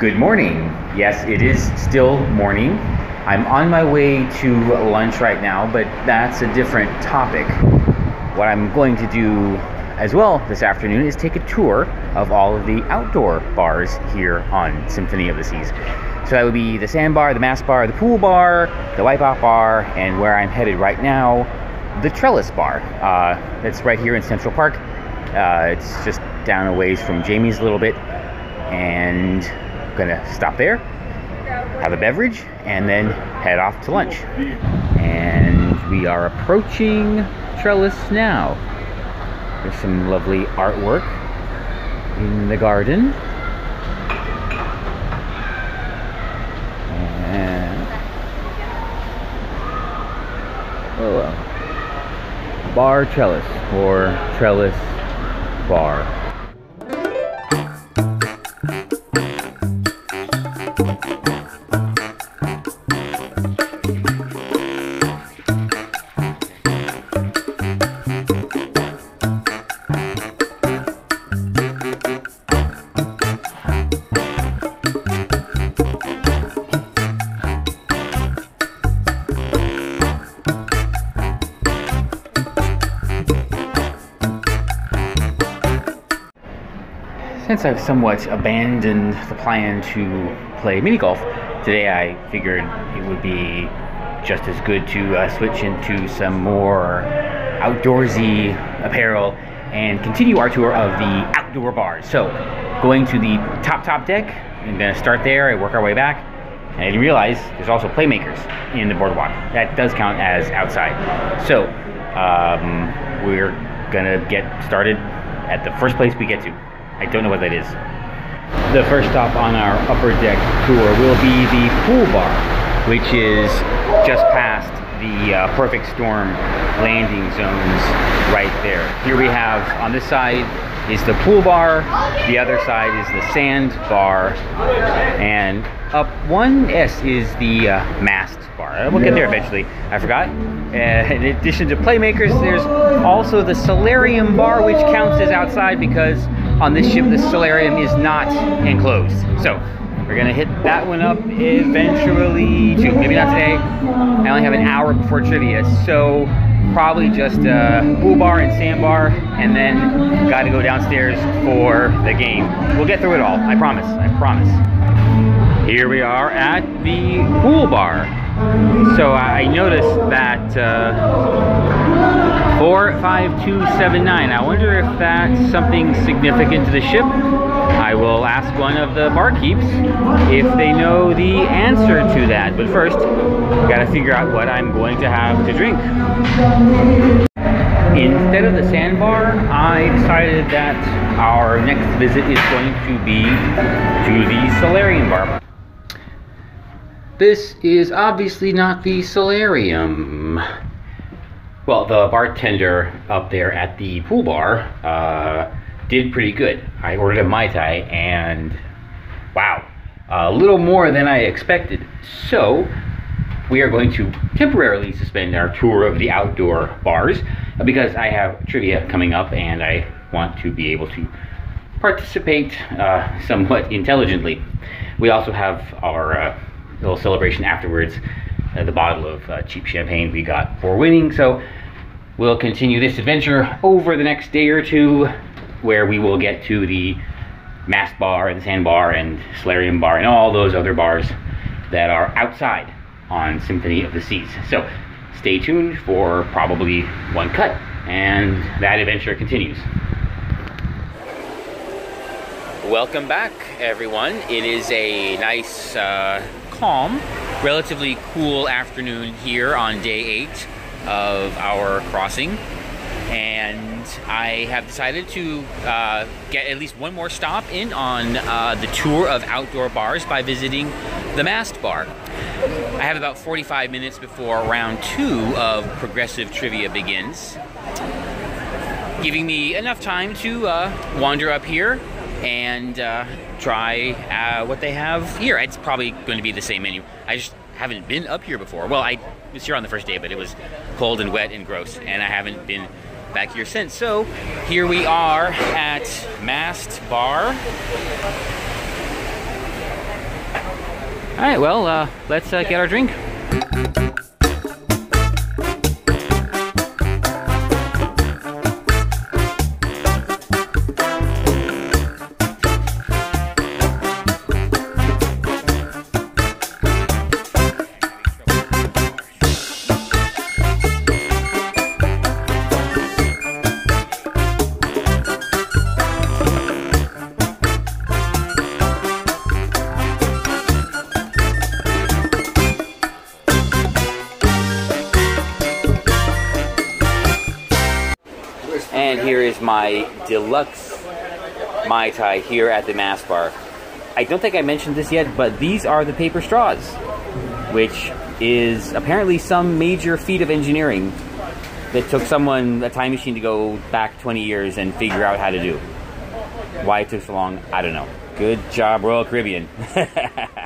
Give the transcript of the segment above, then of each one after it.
Good morning. Yes, it is still morning. I'm on my way to lunch right now, but that's a different topic. What I'm going to do as well this afternoon is take a tour of all of the outdoor bars here on Symphony of the Seas. So that would be the Sandbar, the Mast Bar, the Pool Bar, the Wipeout Bar, and where I'm headed right now, the Trellis Bar. It's right here in Central Park. It's just down a ways from Jamie's a little bit, and I'm gonna stop there, have a beverage, and then head off to lunch. And we are approaching Trellis now. There's some lovely artwork in the garden. And Bar Trellis, or Trellis Bar. Since I've somewhat abandoned the plan to play mini golf, today I figured it would be just as good to switch into some more outdoorsy apparel and continue our tour of the outdoor bars. So, going to the top deck, I'm going to start there, I work our way back, and I didn't realize there's also playmakers in the boardwalk. That does count as outside. So, we're going to get started at the first place we get to. I don't know what that is. The first stop on our upper deck tour will be the Pool Bar, which is just past the perfect storm landing zones right there. Here we have, on this side is the Pool Bar, the other side is the Sand Bar, and up 1S is the Mast Bar. We'll get there eventually. I forgot. In addition to playmakers, there's also the Solarium Bar, which counts as outside because on this ship the solarium is not enclosed. So we're gonna hit that one up eventually too. Maybe not today. I only have an hour before trivia, so probably just Pool Bar and Sandbar, and then gotta go downstairs for the game. We'll get through it all. I promise. I promise. Here we are at the Pool Bar. So I noticed that 45279. I wonder if that's something significant to the ship. I will ask one of the barkeeps if they know the answer to that. But first, I gotta figure out what I'm going to have to drink. Instead of the Sandbar, I decided that our next visit is going to be to the Solarium Bar. This is obviously not the solarium. Well, the bartender up there at the Pool Bar did pretty good. I ordered a Mai Tai and wow, a little more than I expected. So we are going to temporarily suspend our tour of the outdoor bars because I have trivia coming up and I want to be able to participate somewhat intelligently. We also have our little celebration afterwards, the bottle of cheap champagne we got for winning. So we'll continue this adventure over the next day or two, where we will get to the Mast Bar and the Sand Bar and Solarium Bar and all those other bars that are outside on Symphony of the Seas. So stay tuned for probably one cut, and that adventure continues. Welcome back, everyone. It is a nice, calm, relatively cool afternoon here on day 8 of our crossing, and I have decided to get at least one more stop in on the tour of outdoor bars by visiting the Mast Bar. I have about 45 minutes before round 2 of progressive trivia begins, giving me enough time to wander up here and try what they have here. It's probably going to be the same menu. I just haven't been up here before. Well, I was here on the first day, but it was cold and wet and gross, and I haven't been back here since. So here we are at Mast Bar. right, well, let's get our drink. And here is my deluxe Mai Tai here at the Mass Bar. I don't think I mentioned this yet, but these are the paper straws, which is apparently some major feat of engineering that took someone a time machine to go back 20 years and figure out how to do. Why it took so long, I don't know. Good job, Royal Caribbean.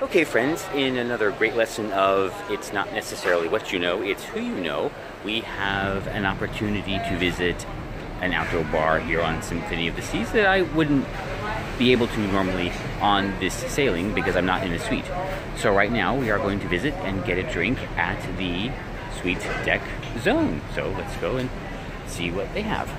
Okay, friends, in another great lesson of it's not necessarily what you know, it's who you know, we have an opportunity to visit an outdoor bar here on Symphony of the Seas that I wouldn't be able to normally on this sailing because I'm not in a suite. So right now we are going to visit and get a drink at the suite deck zone. So let's go and see what they have.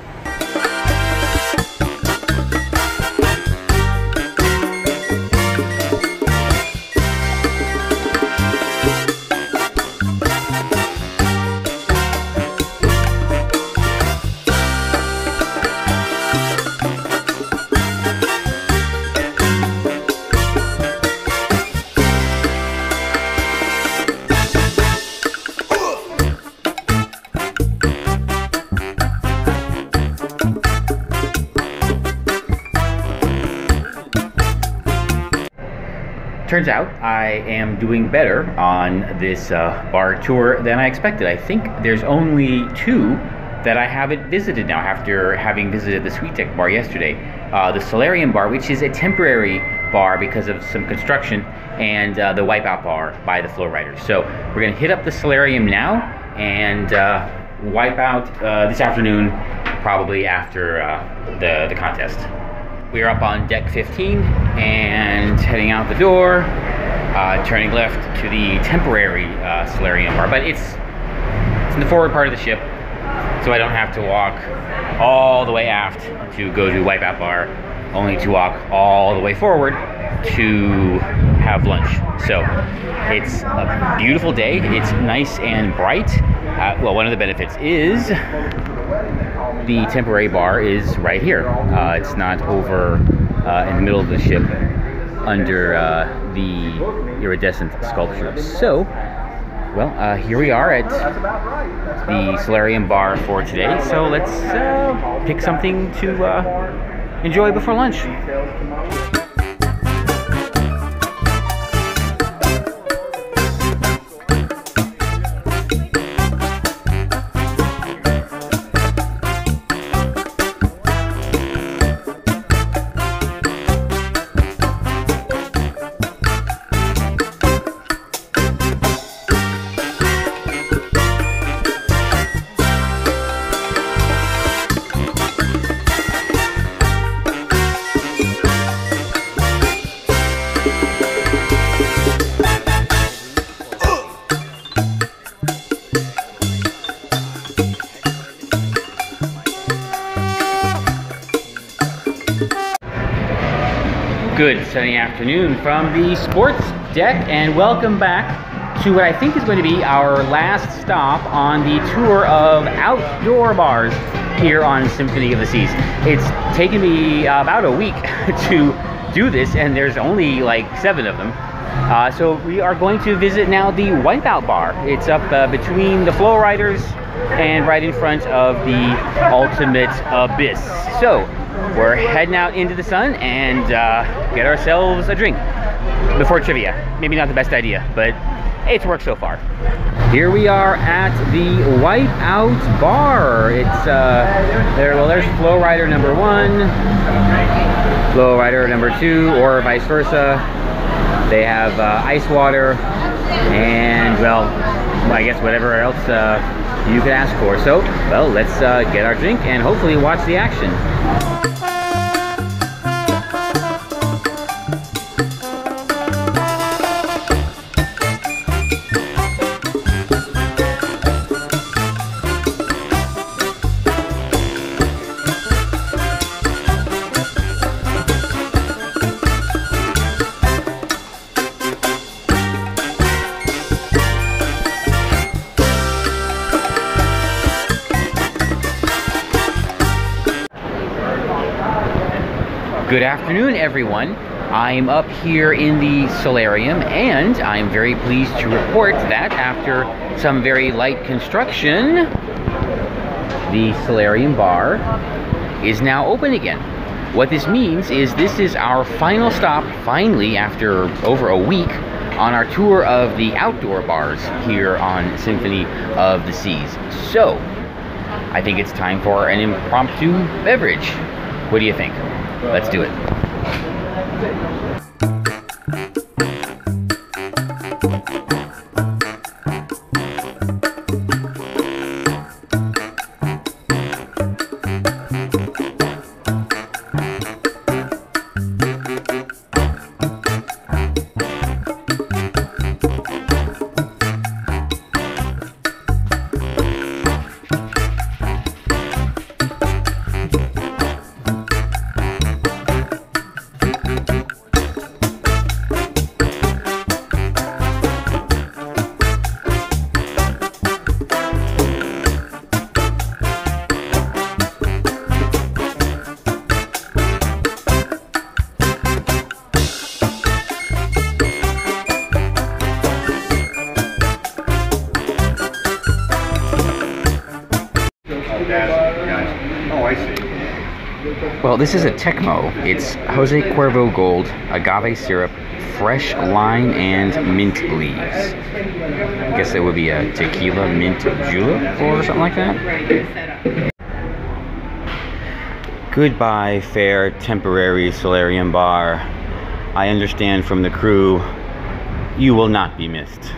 Turns out I am doing better on this bar tour than I expected. I think there's only 2 that I haven't visited now after having visited the Sweet Deck bar yesterday. The Solarium bar, which is a temporary bar because of some construction, and the Wipeout bar by the Flow Riders. So we're going to hit up the Solarium now and wipe out this afternoon, probably after the contest. We are up on deck 15 and heading out the door, turning left to the temporary Solarium bar, but it's in the forward part of the ship, so I don't have to walk all the way aft to go to Wipeout bar, only to walk all the way forward to have lunch. So it's a beautiful day. It's nice and bright. Well, one of the benefits is the temporary bar is right here. It's not over in the middle of the ship under the iridescent sculpture. So, well, here we are at the Solarium bar for today. So let's pick something to enjoy before lunch. Good sunny afternoon from the sports deck, and welcome back to what I think is going to be our last stop on the tour of outdoor bars here on Symphony of the Seas. It's taken me about a week to do this, and there's only like 7 of them. So we are going to visit now the Wipeout bar. It's up between the Flow Riders and right in front of the Ultimate Abyss. So we're heading out into the sun and get ourselves a drink before trivia. Maybe not the best idea, but it's worked so far. Here we are at the Wipeout bar. It's there's Flow Rider number 1, Flow Rider number 2, or vice versa. They have ice water and, well, I guess whatever else you could ask for. So, well, let's get our drink and hopefully watch the action. Good afternoon, everyone. I'm up here in the solarium, and I'm very pleased to report that after some very light construction, the solarium bar is now open again. What this means is this is our final stop, finally, after over a week, on our tour of the outdoor bars here on Symphony of the Seas. So, I think it's time for an impromptu beverage. What do you think? Let's do it. Oh, I see. Well, this is a Tecmo. It's Jose Cuervo Gold, agave syrup, fresh lime, and mint leaves. I guess it would be a tequila mint julep or something like that. Goodbye, fair temporary solarium bar. I understand from the crew you will not be missed.